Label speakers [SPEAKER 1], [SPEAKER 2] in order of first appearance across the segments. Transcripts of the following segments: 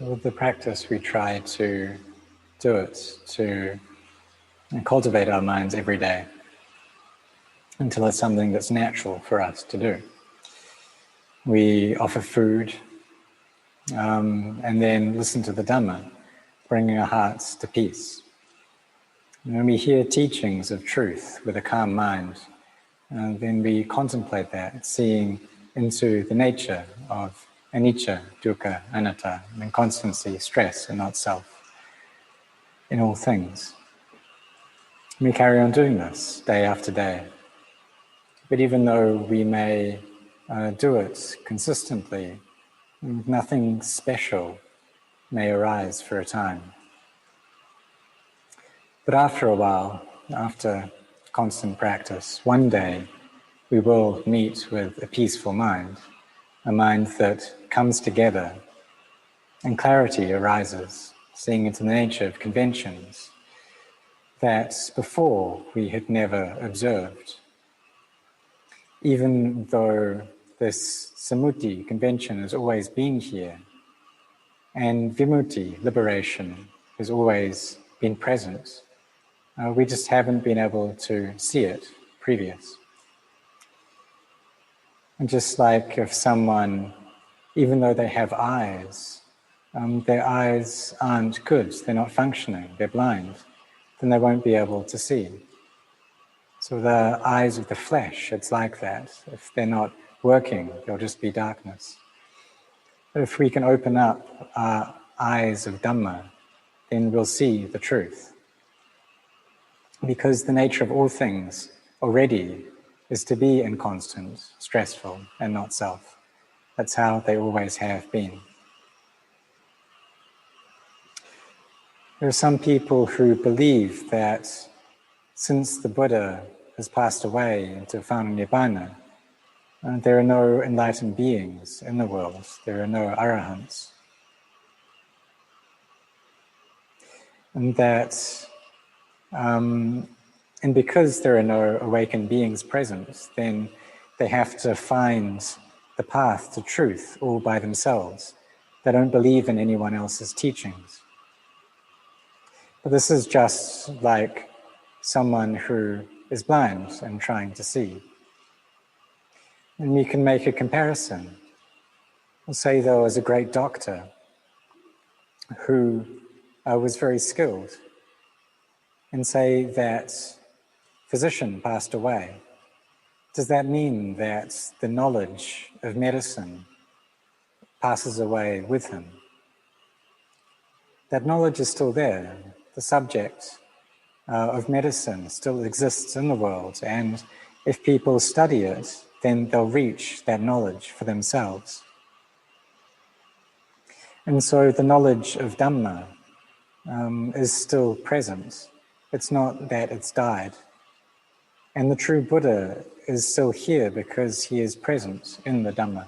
[SPEAKER 1] So with the practice, we try to do it, to cultivate our minds every day until it's something that's natural for us to do. We offer food and then listen to the Dhamma, bringing our hearts to peace. And when we hear teachings of truth with a calm mind, then we contemplate that, seeing into the nature of anicca, dukkha, anatta, and constancy, stress, and not self, in all things. And we carry on doing this day after day. But even though we may do it consistently, nothing special may arise for a time. But after a while, after constant practice, one day we will meet with a peaceful mind, a mind that comes together and clarity arises, seeing into the nature of conventions that before we had never observed. Even though this samuti, convention, has always been here, and vimutti, liberation, has always been present, we just haven't been able to see it previous. And just like if someone, even though they have eyes, their eyes aren't good, they're not functioning, they're blind, then they won't be able to see. So the eyes of the flesh, it's like that. If they're not working, there'll just be darkness. But if we can open up our eyes of Dhamma, then we'll see the truth. Because the nature of all things already is to be inconstant, stressful, and not self. That's how they always have been. There are some people who believe that since the Buddha has passed away into final Nibbana, there are no enlightened beings in the world. There are no arahants. And that, and because there are no awakened beings present, then they have to find the path to truth all by themselves. They don't believe in anyone else's teachings. But this is just like someone who is blind and trying to see. And we can make a comparison. We'll say there was a great doctor who was very skilled, and say that physician passed away. Does that mean that the knowledge of medicine passes away with him? That knowledge is still there. The subject of medicine still exists in the world, and if people study it, then they'll reach that knowledge for themselves. And so the knowledge of Dhamma is still present. It's not that it's died. And the true Buddha is still here because he is present in the Dhamma.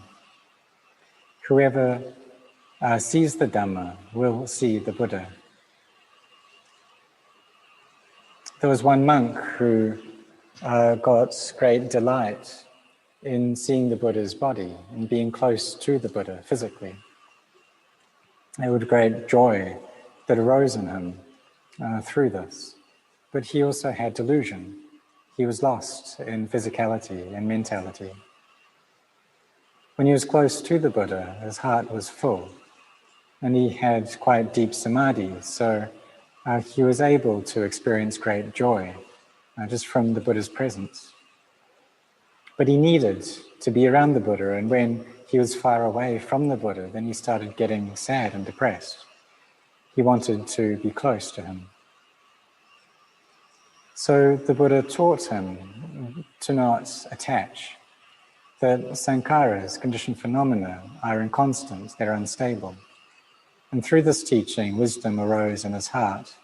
[SPEAKER 1] Whoever sees the Dhamma will see the Buddha. There was one monk who got great delight in seeing the Buddha's body and being close to the Buddha physically. There was great joy that arose in him through this. But he also had delusion. He was lost in physicality and mentality. When he was close to the Buddha, his heart was full, and he had quite deep samadhi, so he was able to experience great joy just from the Buddha's presence. But he needed to be around the Buddha, and when he was far away from the Buddha, then he started getting sad and depressed. He wanted to be close to him. So the Buddha taught him to not attach, that sankharas, conditioned phenomena, are inconstant, they're unstable. And through this teaching, wisdom arose in his heart.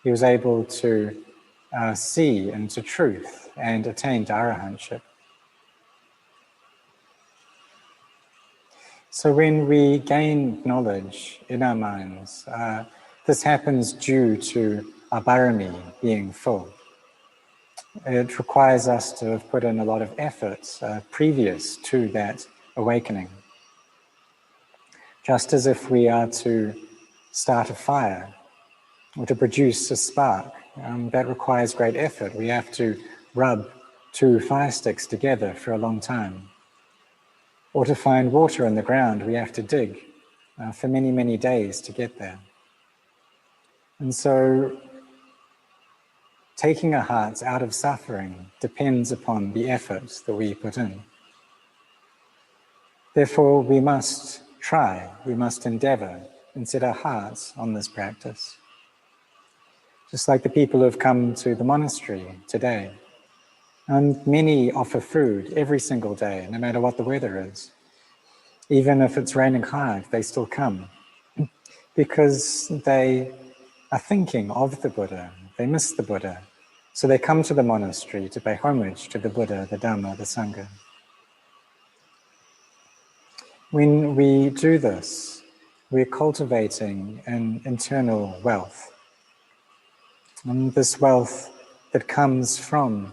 [SPEAKER 1] He was able to see into truth and attain to arahantship. So when we gain knowledge in our minds, this happens due to our bharami being full. It requires us to have put in a lot of effort previous to that awakening. Just as if we are to start a fire or to produce a spark, that requires great effort. We have to rub 2 fire sticks together for a long time. Or to find water in the ground, we have to dig for many, many days to get there. And so taking our hearts out of suffering depends upon the effort that we put in. Therefore, we must try, we must endeavor and set our hearts on this practice. Just like the people who have come to the monastery today. And many offer food every single day, no matter what the weather is. Even if it's raining hard, they still come. Because they are thinking of the Buddha, they miss the Buddha. So they come to the monastery to pay homage to the Buddha, the Dhamma, the Sangha. When we do this, we're cultivating an internal wealth. And this wealth that comes from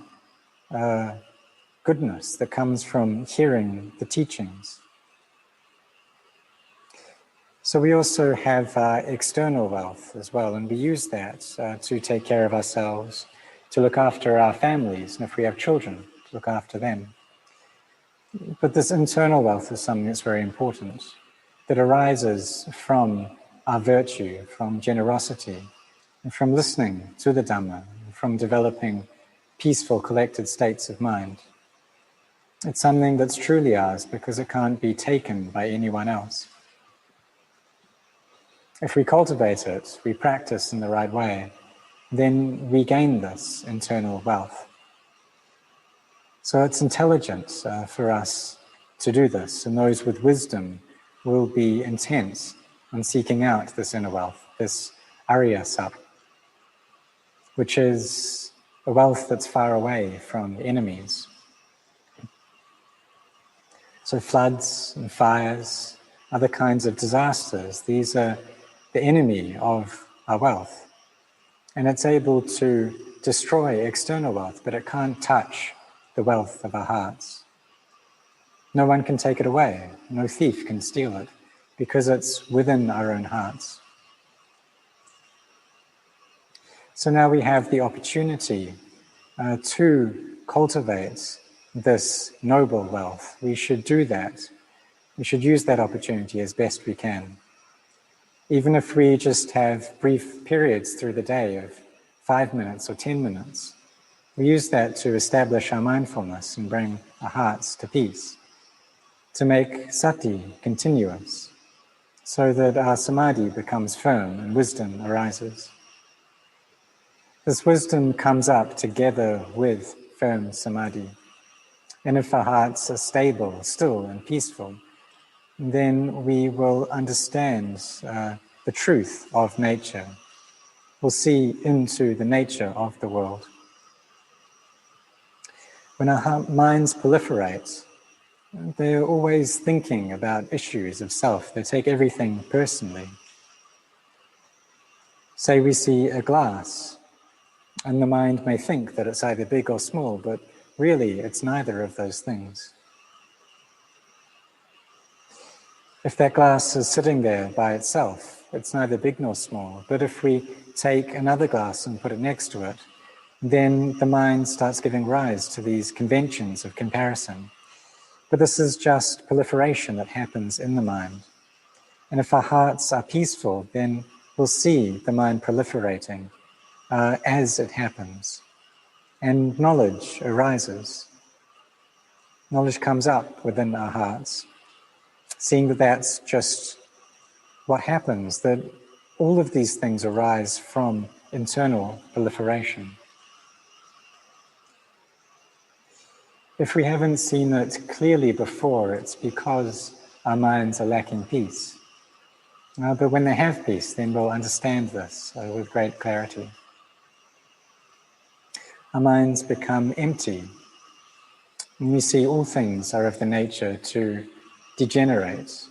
[SPEAKER 1] goodness, that comes from hearing the teachings. So we also have external wealth as well, and we use that to take care of ourselves, to look after our families, and if we have children, to look after them. But this internal wealth is something that's very important, that arises from our virtue, from generosity, and from listening to the Dhamma, and from developing peaceful, collected states of mind. It's something that's truly ours because it can't be taken by anyone else. If we cultivate it, we practice in the right way, then we gain this internal wealth. So it's intelligent for us to do this, and those with wisdom will be intent on seeking out this inner wealth, this Arya Sap, which is a wealth that's far away from enemies. So floods and fires, other kinds of disasters, these are the enemy of our wealth. And it's able to destroy external wealth, but it can't touch the wealth of our hearts. No one can take it away. No thief can steal it because it's within our own hearts. So now we have the opportunity to cultivate this noble wealth. We should do that. We should use that opportunity as best we can. Even if we just have brief periods through the day of 5 minutes or 10 minutes, we use that to establish our mindfulness and bring our hearts to peace, to make sati continuous, so that our samadhi becomes firm and wisdom arises. This wisdom comes up together with firm samadhi. And if our hearts are stable, still, and peaceful, then we will understand the truth of nature. We'll see into the nature of the world. When our minds proliferate, they're always thinking about issues of self. They take everything personally. Say we see a glass, and the mind may think that it's either big or small, but really it's neither of those things. If that glass is sitting there by itself, it's neither big nor small. But if we take another glass and put it next to it, then the mind starts giving rise to these conventions of comparison. But this is just proliferation that happens in the mind. And if our hearts are peaceful, then we'll see the mind proliferating as it happens. And knowledge arises. Knowledge comes up within our hearts. Seeing that that's just what happens, that all of these things arise from internal proliferation. If we haven't seen it clearly before, it's because our minds are lacking peace. But when they have peace, then we'll understand this with great clarity. Our minds become empty. And we see all things are of the nature to degenerate,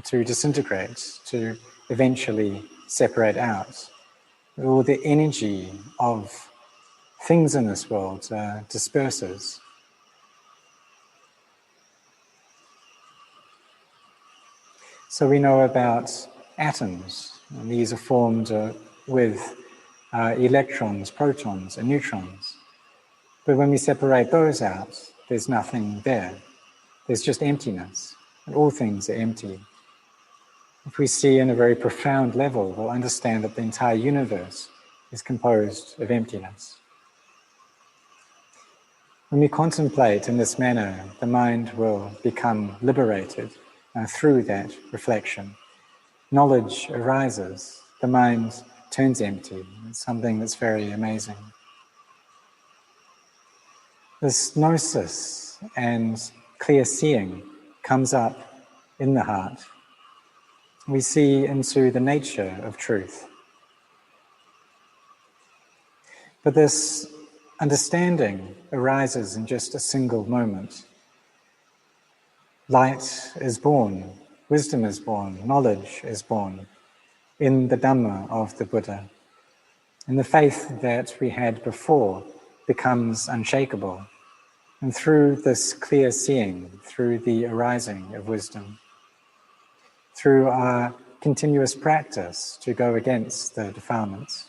[SPEAKER 1] to disintegrate, to eventually separate out. All the energy of things in this world disperses. So we know about atoms, and these are formed with electrons, protons, and neutrons. But when we separate those out, there's nothing there. There's just emptiness, and all things are empty. If we see in a very profound level, we'll understand that the entire universe is composed of emptiness. When we contemplate in this manner, the mind will become liberated through that reflection. Knowledge arises, the mind turns empty. It's something that's very amazing. This gnosis and clear seeing comes up in the heart. We see into the nature of truth. But this understanding arises in just a single moment. Light is born, wisdom is born, knowledge is born in the Dhamma of the Buddha. And the faith that we had before becomes unshakable. And through this clear seeing, through the arising of wisdom, through our continuous practice to go against the defilements.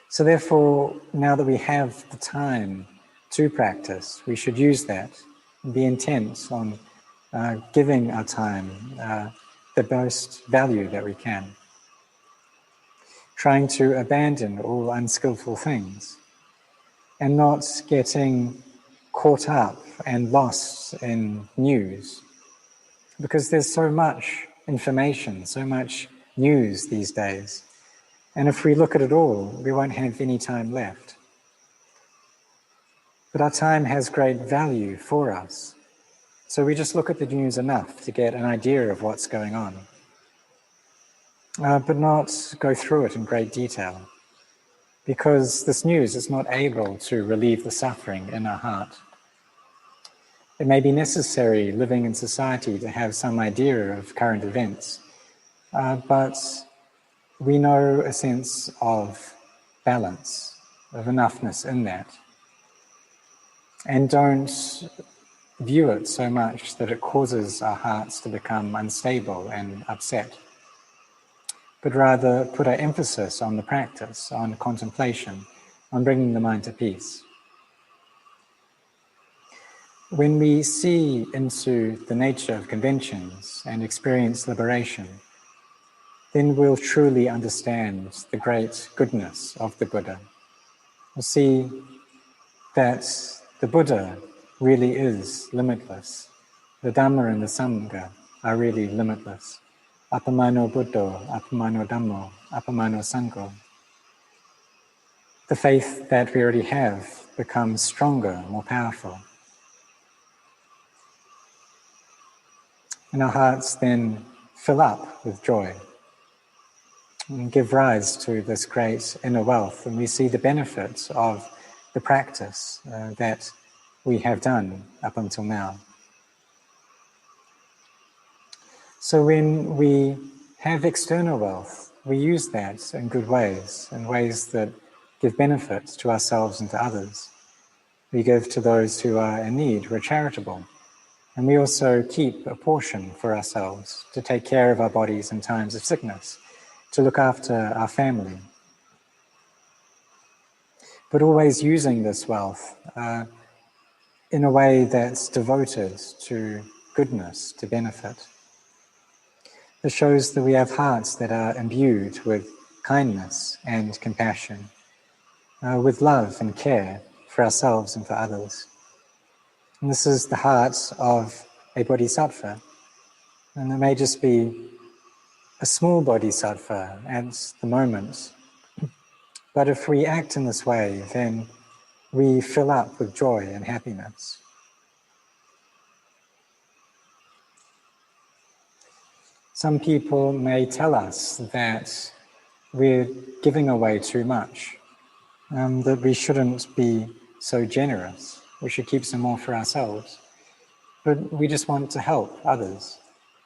[SPEAKER 1] So therefore, now that we have the time to practice, we should use that and be intent on giving our time the most value that we can. Trying to abandon all unskillful things and not getting caught up and lost in news. Because there's so much information, so much news these days. And if we look at it all, we won't have any time left. But our time has great value for us. So we just look at the news enough to get an idea of what's going on. But not go through it in great detail. Because this news is not able to relieve the suffering in our heart. It may be necessary living in society to have some idea of current events, but we know a sense of balance, of enoughness in that, and don't view it so much that it causes our hearts to become unstable and upset, but rather put our emphasis on the practice, on contemplation, on bringing the mind to peace. When we see into the nature of conventions and experience liberation, then we'll truly understand the great goodness of the Buddha. We'll see that the Buddha really is limitless. The Dhamma and the Sangha are really limitless. Appamano Buddho, Appamano Dhammo, Appamano Sangho. The faith that we already have becomes stronger, more powerful. And our hearts then fill up with joy and give rise to this great inner wealth. And we see the benefits of the practice that we have done up until now. So when we have external wealth, we use that in good ways, in ways that give benefits to ourselves and to others. We give to those who are in need, we're charitable. And we also keep a portion for ourselves to take care of our bodies in times of sickness, to look after our family. But always using this wealth in a way that's devoted to goodness, to benefit. It shows that we have hearts that are imbued with kindness and compassion, with love and care for ourselves and for others. And this is the heart of a bodhisattva. And it may just be a small bodhisattva at the moment. But if we act in this way, then we fill up with joy and happiness. Some people may tell us that we're giving away too much, that we shouldn't be so generous. We should keep some more for ourselves. But we just want to help others.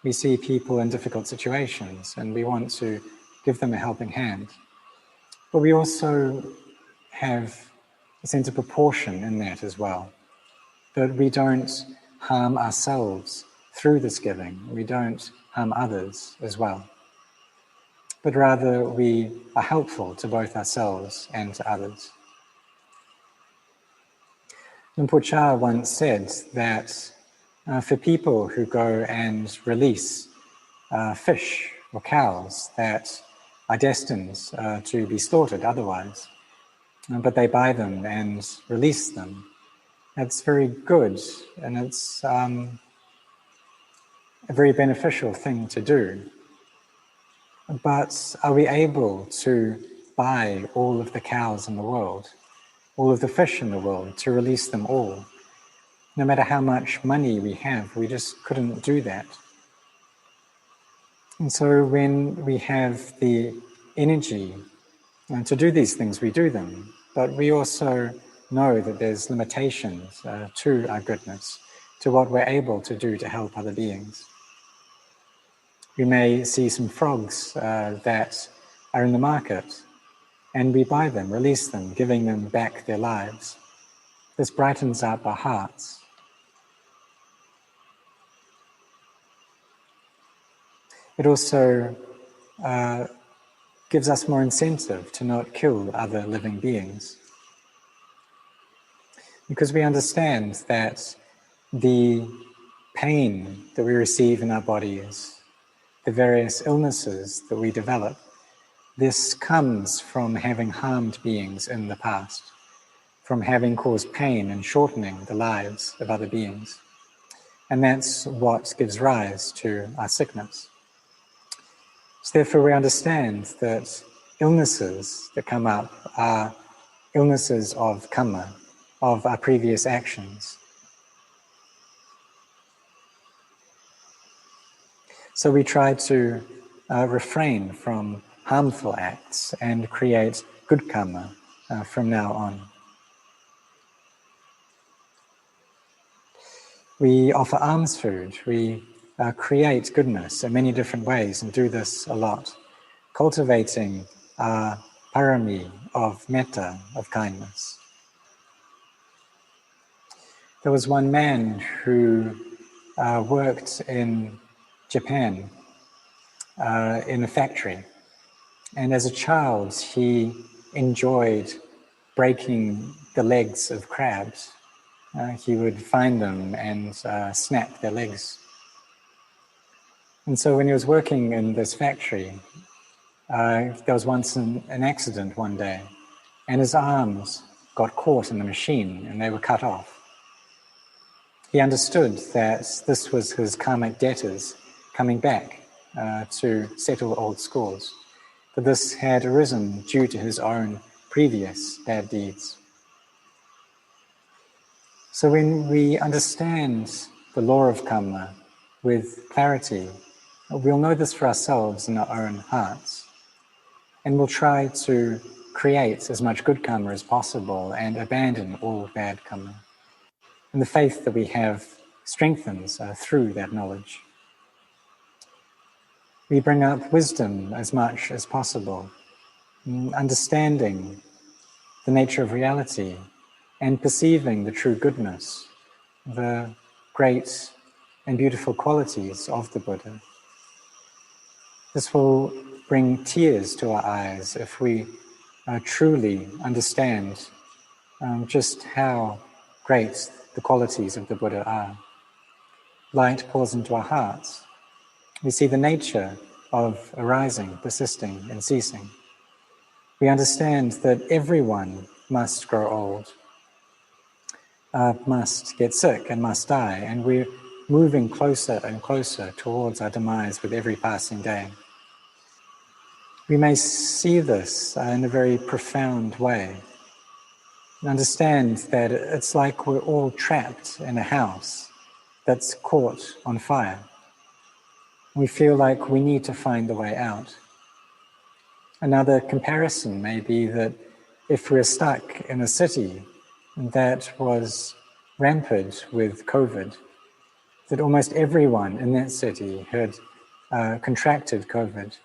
[SPEAKER 1] We see people in difficult situations and we want to give them a helping hand. But we also have a sense of proportion in that as well. That we don't harm ourselves through this giving, we don't harm others as well, but rather we are helpful to both ourselves and to others. Luang once said that for people who go and release fish or cows that are destined to be slaughtered otherwise, but they buy them and release them, that's very good, and it's a very beneficial thing to do. But are we able to buy all of the cows in the world, all of the fish in the world, to release them all? No matter how much money we have, we just couldn't do that. And so when we have the energy to do these things, we do them. But we also know that there's limitations to our goodness, to what we're able to do to help other beings. We may see some frogs that are in the market, and we buy them, release them, giving them back their lives. This brightens up our hearts. It also gives us more incentive to not kill other living beings, because we understand that the pain that we receive in our bodies, the various illnesses that we develop, this comes from having harmed beings in the past, from having caused pain and shortening the lives of other beings. And that's what gives rise to our sickness. So therefore we understand that illnesses that come up are illnesses of karma, of our previous actions. So we try to refrain from harmful acts and create good karma from now on. We offer alms food. We create goodness in many different ways and do this a lot, cultivating our parami of metta, of kindness. There was one man who worked in Japan in a factory, and as a child he enjoyed breaking the legs of crabs. He would find them and snap their legs. And so when he was working in this factory, there was once an accident one day, and his arms got caught in the machine and they were cut off. He understood that this was his karmic debtors coming back to settle old scores, that this had arisen due to his own previous bad deeds. So when we understand the law of karma with clarity, we'll know this for ourselves in our own hearts, and we'll try to create as much good karma as possible and abandon all bad karma. And the faith that we have strengthens through that knowledge. We bring up wisdom as much as possible, understanding the nature of reality and perceiving the true goodness, the great and beautiful qualities of the Buddha. This will bring tears to our eyes if we truly understand just how great the qualities of the Buddha are. Light pours into our hearts. We see the nature of arising, persisting, and ceasing. We understand that everyone must grow old, must get sick and must die, and we're moving closer and closer towards our demise with every passing day. We may see this in a very profound way, and understand that it's like we're all trapped in a house that's caught on fire. We feel like we need to find the way out. Another comparison may be that if we're stuck in a city that was rampant with COVID, that almost everyone in that city had contracted COVID,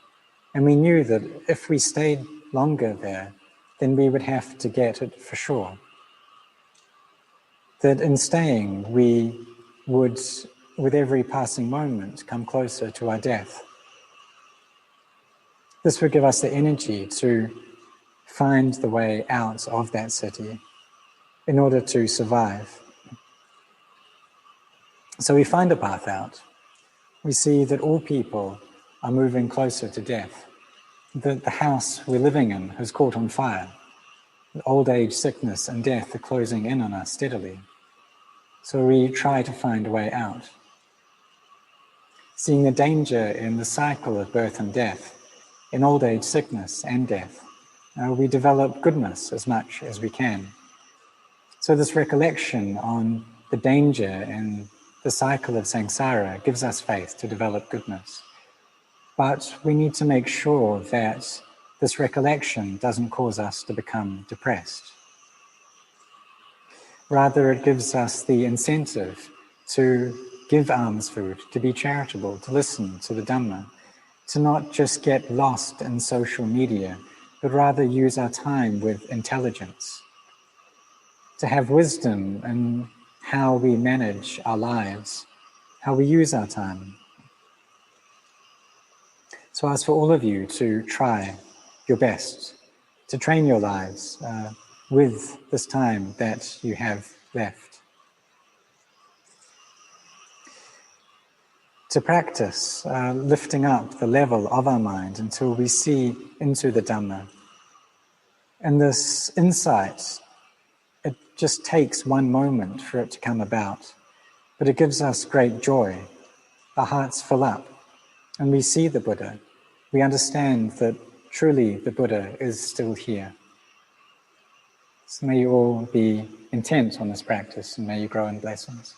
[SPEAKER 1] and we knew that if we stayed longer there, then we would have to get it for sure. That in staying, we would with every passing moment, come closer to our death. This would give us the energy to find the way out of that city in order to survive. So we find a path out. We see that all people are moving closer to death. That the house we're living in has caught on fire. Old age, sickness, and death are closing in on us steadily. So we try to find a way out. Seeing the danger in the cycle of birth and death, in old age, sickness, and death, we develop goodness as much as we can. So this recollection on the danger in the cycle of samsara gives us faith to develop goodness. But we need to make sure that this recollection doesn't cause us to become depressed. Rather, it gives us the incentive to give alms food, to be charitable, to listen to the Dhamma, to not just get lost in social media, but rather use our time with intelligence, to have wisdom in how we manage our lives, how we use our time. So I ask for all of you to try your best, to train your lives with this time that you have left. To practice lifting up the level of our mind until we see into the Dhamma. And this insight, it just takes one moment for it to come about, but it gives us great joy. Our hearts fill up and we see the Buddha. We understand that truly the Buddha is still here. So may you all be intent on this practice and may you grow in blessings.